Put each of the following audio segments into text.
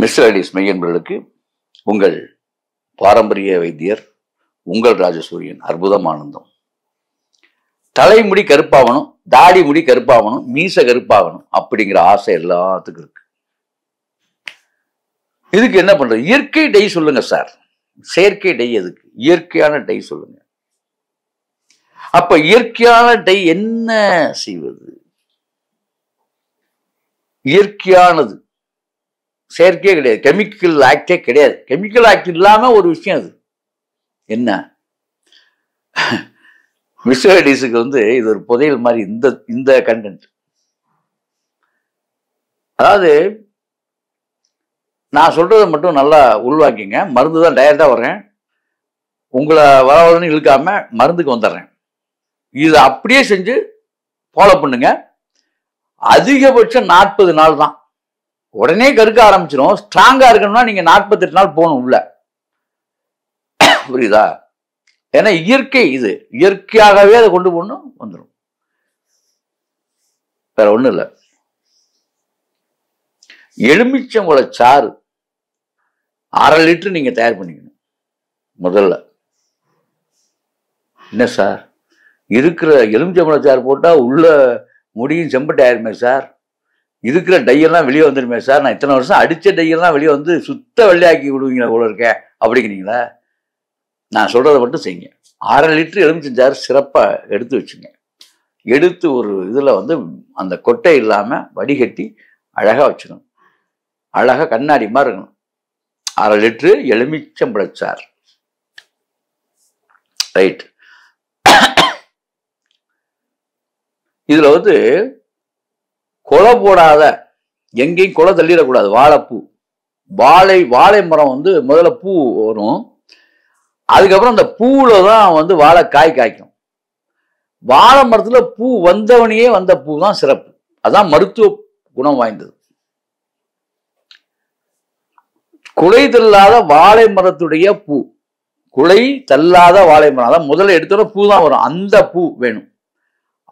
Mister IDs மெய்யன்பர்களுக்கு உங்கள் பாரம்பரிய வைத்தியர் உங்கள் ராஜசூரியன். அற்புதம் ஆனந்தம். தலைமுடி கருப்பாகணும், தாடி முடி கருப்பாகணும், மீச கருப்பாகணும் அப்படிங்கிற ஆசை எல்லாத்துக்கும் இருக்கு. இதுக்கு என்ன பண்றது? இயற்கை டை சொல்லுங்க சார். செயற்கை டை எதுக்கு? இயற்கையான டை சொல்லுங்க. அப்ப இயற்கையான டை என்ன செய்வது? இயற்கையானது, செயற்கையே கிடையாது, கெமிக்கல் ஆக்டே கிடையாது. கெமிக்கல் ஆக்ட் இல்லாம ஒரு விஷயம் அது என்ன? மிஸ்டர் ஐடிஸுக்கு இது ஒரு புதையல் மாதிரி இந்த கண்டென்ட். அதாவது நான் சொல்றதை மட்டும் நல்லா உள்வாக்கிங்க. மருந்து தான் டைரக்டா வர்றேன், உங்களை வரவன்னு இழுக்காம மருந்துக்கு வந்துடுறேன். இதை அப்படியே செஞ்சு ஃபாலோ பண்ணுங்க. அதிகபட்சம் 40 நாள் தான். உடனே கருக்க ஆரம்பிச்சிடும். ஸ்ட்ராங்கா இருக்கணும்னா நீங்க 48 நாள் போகணும் உள்ள. புரியுதா? ஏன்னா இயற்கை, இது இயற்கையாகவே அதை கொண்டு போகணும், வந்துடும். வேற ஒண்ணும் இல்லை. எலுமிச்சம்பழ சாறு 1/2 லிட்டர் நீங்க தயார் பண்ணிக்கணும் முதல்ல. என்ன சார், இருக்கிற எலுமிச்சம்பழ சாறு போட்டா உள்ள முடியும் செம்பட்டை ஆயிருமே சார், இருக்கிற டையெல்லாம் வெளியே வந்துடுமே சார், நான் இத்தனை வருஷம் அடிச்ச டையெல்லாம் வெளியே வந்து சுத்த வெள்ளையாக்கி விடுவீங்களா போல இருக்கேன் அப்படிங்கிறீங்களா? நான் சொல்றதை மட்டும் செய்யுங்க. 1/2 லிட்டர் எலுமிச்சஞ்சாறு சிறப்பா எடுத்து வச்சுங்க. எடுத்து ஒரு இதுல அந்த கொட்டை இல்லாம வடிகட்டி அழகா வச்சுக்கணும். அழகா கண்ணாடி மாதிரி இருக்கணும். 1/2 லிட்டரு எலுமிச்சம்பழச்சாறு. ரைட். இதுல கொலை போடாத, எங்கேயும் கொலை தள்ளிடக்கூடாது. வாழைப்பூ, வாழை மரம் முதல்ல பூ வரும். அதுக்கப்புறம் அந்த பூவுல தான் வாழைக்காய் காய்க்கும். வாழை மரத்துல பூ வந்தவனையே வந்த பூ தான் சிறப்பு. அதான் மருத்துவ குணம் வாய்ந்தது. குலை தள்ளாத வாழை மரத்துடைய பூ, குலை தள்ளாத வாழை மரம், அதான் முதல்ல எடுத்தோட பூ தான் வரும். அந்த பூ வேணும்.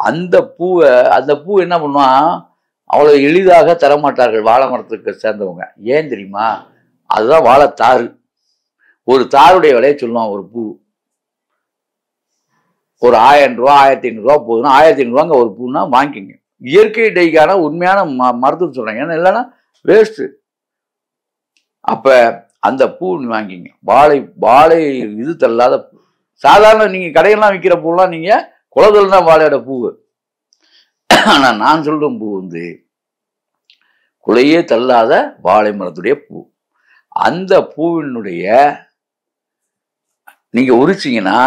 அந்த பூ என்ன பண்ணுவான், அவ்வளவு எளிதாக தரமாட்டார்கள் வாழை மரத்துக்கு சேர்ந்தவங்க. ஏன் தெரியுமா? அதுதான் வாழைத்தாறு. ஒரு தாருடைய விலையை சொல்லுவான். ஒரு பூ ஒரு 1000 ரூபா 1500 ரூபா போகுதுன்னா 1500 ஒரு பூன்னா வாங்கிக்கங்க. இயற்கை டைக்கான உண்மையான மருத்துவம் சொல்றாங்க. ஏன்னா இல்லைன்னா வேஸ்ட். அப்ப அந்த பூ வாங்கிங்க. வாழை இது தள்ளாத பூ. சாதாரண நீங்க கடையெல்லாம் விற்கிற பூலாம் நீங்க குலதல் தான் வாழையோட பூவு. ஆனா நான் சொல்ற பூ குலையே தள்ளாத வாழை மரத்துடைய பூ. அந்த பூவினுடைய நீங்க உரிச்சிங்கன்னா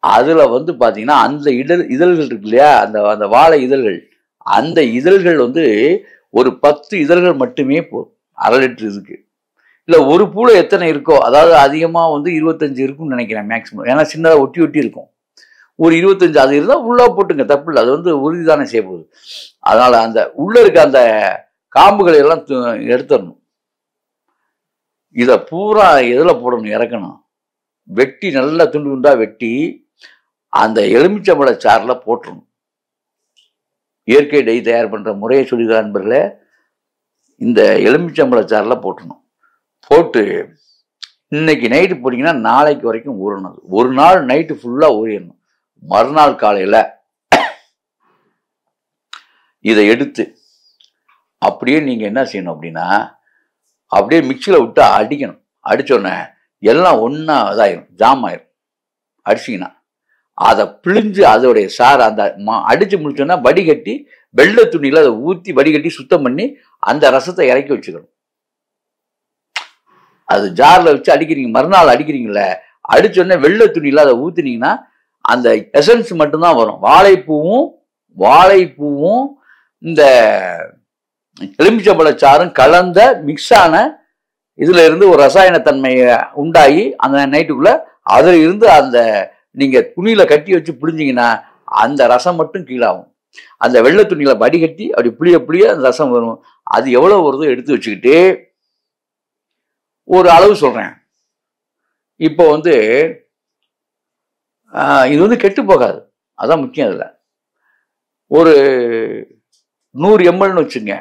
அதுல பாத்தீங்கன்னா அந்த இதழ்கள் இருக்கு இல்லையா, அந்த வாழை இதழ்கள், அந்த இதழ்கள் ஒரு 10 இதழ்கள் மட்டுமே போதும் 1/2 லிட்டர் இதுக்கு. இல்ல ஒரு பூல எத்தனை இருக்கோ, அதாவது அதிகமா 25 இருக்கும்னு நினைக்கிறேன் மேக்சிமம். ஏன்னா சின்னதா ஒட்டி ஒட்டி இருக்கும். ஒரு 25 அது இருந்தா உள்ள போட்டுங்க, தப்பு இல்லை. அது உறுதிதானே செய்ய போகுது. அதனால அந்த உள்ள இருக்க அந்த காம்புகளை எல்லாம் எடுத்துடணும். இத பூரா எதுல போடணும்? இறக்கணும். வெட்டி நல்லா துண்டு துண்டா வெட்டி அந்த எலுமிச்சம்பழ சாறுல போட்டுடணும். இயற்கை டை தயார் பண்ற முறையை சொல்லிதான் நண்பர்களே. இந்த எலுமிச்சம்பழ சாறுல போட்டுடணும். போட்டு இன்னைக்கு நைட்டு போட்டீங்கன்னா நாளைக்கு வரைக்கும் ஊறணும். ஒரு நாள் நைட்டு ஃபுல்லா ஊறிடணும். மறுநாள் காலையில இதை எடுத்து அப்படியே நீங்க என்ன செய்யணும் அப்படின்னா, அப்படியே மிக்சியில விட்டு அடிக்கணும். அடிச்சோடனே எல்லாம் ஒன்னா இதாயிரும், ஜாம் ஆயிரும். அடிச்சிங்கன்னா அதை பிழிஞ்சு அதோடைய சாறு அந்த அடிச்சு முடிச்சோன்னா வடிகட்டி வெள்ளை துணியில அதை ஊற்றி வடிகட்டி சுத்தம் பண்ணி அந்த ரசத்தை இறக்கி வச்சுக்கணும். அது ஜார்ல வச்சு அடிக்கிறீங்க, மறுநாள் அடிக்கிறீங்கள, அடிச்சோடனே வெள்ளை துணியில அதை ஊத்தினீங்கன்னா அந்த எசன்ஸ் மட்டும்தான் வரும். வாழைப்பூவும் இந்த எலுமிச்சம்பழ சாரும் கலந்த மிக்ஸ் ஆன இதுல இருந்து ஒரு ரசாயன தன்மையை உண்டாகி அந்த நைட்டுக்குள்ள அதுல இருந்து அந்த நீங்க துணியில கட்டி வச்சு புளிஞ்சிங்கன்னா அந்த ரசம் மட்டும் கீழாகும். அந்த வெள்ளை துணியில வடிகட்டி அப்படி புளிய அந்த ரசம் வரும். அது எவ்வளவு வருதோ எடுத்து வச்சுக்கிட்டு ஒரு அளவு சொல்றேன். இப்போ இது கெட்டு போகாது, அதான் முக்கியம். அதுல ஒரு 100 ml வச்சுங்க.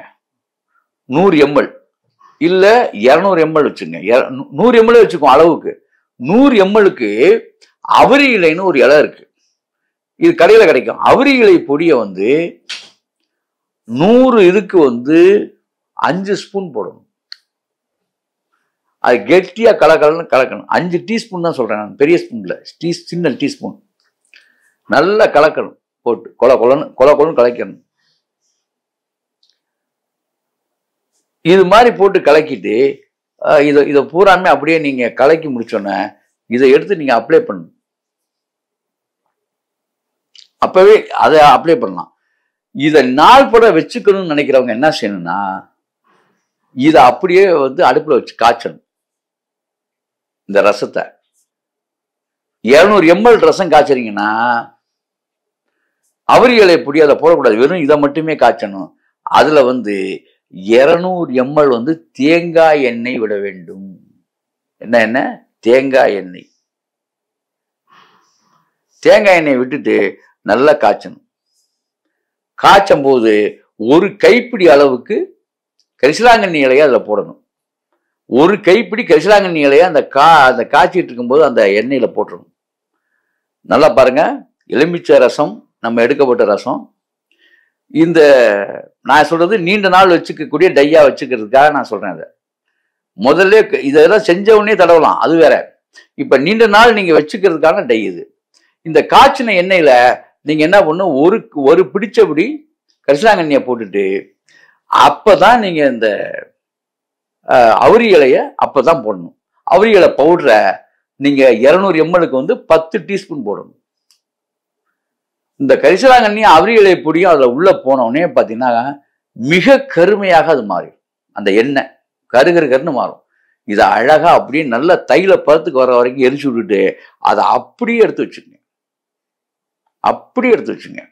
100 ml இல்ல 200 ml வச்சுங்க, 100 ml வச்சுக்கோ அளவுக்கு. 100 mlக்கு அவரி இலைன்னு ஒரு இலை இருக்கு, இது கடையில கிடைக்கும். அவரி இலை பொடியை வந்து 100 இதுக்கு வந்து 5 ஸ்பூன் போடணும். அது கெட்டியா கலக்கலன்னு கலக்கணும். 5 டீஸ்பூன் தான் சொல்றேன் நான், பெரிய ஸ்பூன்ல, சின்ன டீஸ்பூன். நல்லா கலக்கணும், போட்டு கொல கொலன்னு கலக்கணும். இது மாதிரி போட்டு கலக்கிட்டு இதை பூராமே அப்படியே நீங்க கலக்கி முடிச்சோன்னே இதை எடுத்து நீங்க அப்ளை பண்ணணும். அப்பவே அதை அப்ளை பண்ணலாம். இதை நாள்பட வச்சுக்கணும்னு நினைக்கிறவங்க என்ன செய்யணும்னா, இதை அப்படியே வந்து அடுப்புல வச்சு காய்ச்சணும். இந்த ரசத்தை 200 ml ரசம் காய்ச்சறீங்கன்னா அவரி இலை பொடி அதை போடக்கூடாது, வெறும் இதை மட்டுமே காய்ச்சணும். அதுல வந்து 200 ml வந்து தேங்காய் எண்ணெய் விட வேண்டும். என்ன எண்ணெய்? தேங்காய் எண்ணெய். தேங்காய் எண்ணெய் விட்டுட்டு நல்லா காய்ச்சணும். காய்ச்சும் போது ஒரு கைப்பிடி அளவுக்கு கரிசலாங்கண்ணி இலையை அதுல போடணும். ஒரு கைப்பிடி கரிசலாங்கண்ணி இலையை அந்த காய்ச்சிட்டு இருக்கும்போது அந்த எண்ணெயில போட்டுடணும். நல்லா பாருங்க, எலுமிச்சை ரசம், நம்ம எடுக்கப்பட்ட ரசம். இந்த நான் சொல்றது நீண்ட நாள் வச்சுக்கக்கூடிய டையா வச்சுக்கிறதுக்காக நான் சொல்றேன். அதை முதல்ல இதெல்லாம் செஞ்ச உடனே தடவலாம், அது வேற. இப்ப நீண்ட நாள் நீங்க வச்சுக்கிறதுக்கான டை இது. இந்த காய்ச்சின எண்ணெயில நீங்க என்ன பண்ணும், ஒரு பிடிச்சபடி கரிசலாங்கண்ணியை போட்டுட்டு அப்பதான் நீங்க இந்த அவரி இலைய அப்பதான் போடணும். அவரி இலை பவுடரை நீங்க 200 mlக்கு வந்து 10 டீஸ்பூன் போடணும். இந்த கரிசலாங்கண்ணியும் அவரி இலை பொடியும் அதுல உள்ள போனோடனே பாத்தீங்கன்னா மிக கருமையாக அது மாறும். அந்த எண்ணெய் கருன்னு மாறும். இதை அழகா அப்படியே நல்ல தைல பதத்துக்கு வர வரைக்கும் எரிச்சு விட்டுட்டு அதை அப்படியே எடுத்து வச்சுங்க. அப்படியே எடுத்து வச்சுங்க.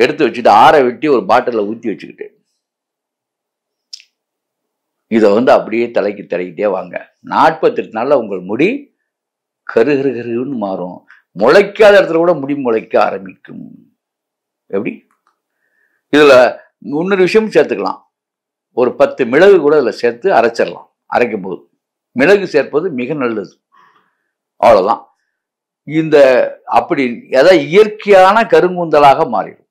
எடுத்து வச்சுட்டு ஆற வெட்டி ஒரு பாட்டில ஊற்றி வச்சுக்கிட்டு இதை வந்து அப்படியே தலைக்கிட்டே வாங்க. 48 நாள்ல உங்கள் முடி கருன்னு மாறும். முளைக்காத இடத்துல கூட முடி முளைக்க ஆரம்பிக்கும். எப்படி? இதுல இன்னொரு விஷயம் சேர்த்துக்கலாம். ஒரு 10 மிளகு கூட இதுல சேர்த்து அரைச்சிடலாம். அரைக்கும் போது மிளகு சேர்ப்பது மிக நல்லது. அவ்வளவுதான். இந்த அப்படி ஏதாவது இயற்கையான கருங்குந்தலாக மாறிடும்.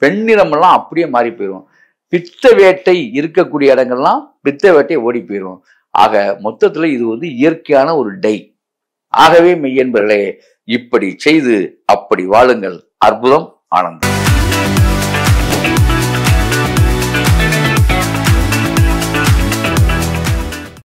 வெண்ணிறம் எல்லாம் அப்படியே மாறி போயிடும். பித்த வேட்டை இருக்கக்கூடிய இடங்கள்லாம் பித்த வேட்டை ஓடி போயிடும். ஆக மொத்தத்துல இது வந்து இயற்கையான ஒரு டை. ஆகவே மெய்யன்பர்களே, இப்படி செய்து அப்படி வாழுங்கள். அற்புதம், ஆனந்தம்.